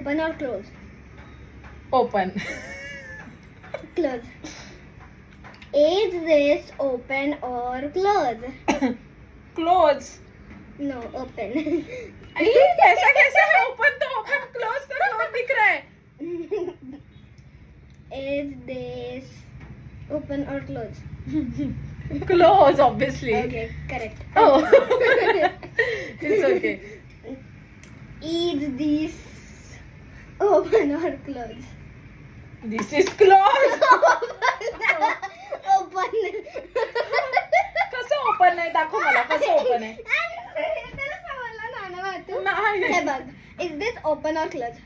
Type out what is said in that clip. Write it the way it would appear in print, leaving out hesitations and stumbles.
open or close? Open. Close. Is this open or close? Close. No, open. कैसा कैसा है? Open तो open, close तो close दिख रहा है. Is this open or close? Close obviously. Okay, correct. Oh. It's okay. Is this open or close? This is closed. Open. कसं open आहे? दाखव मला कसं ओपन आहे. त्याला समजलं ना ना तू? नाही. हे बघ. Is this open or close?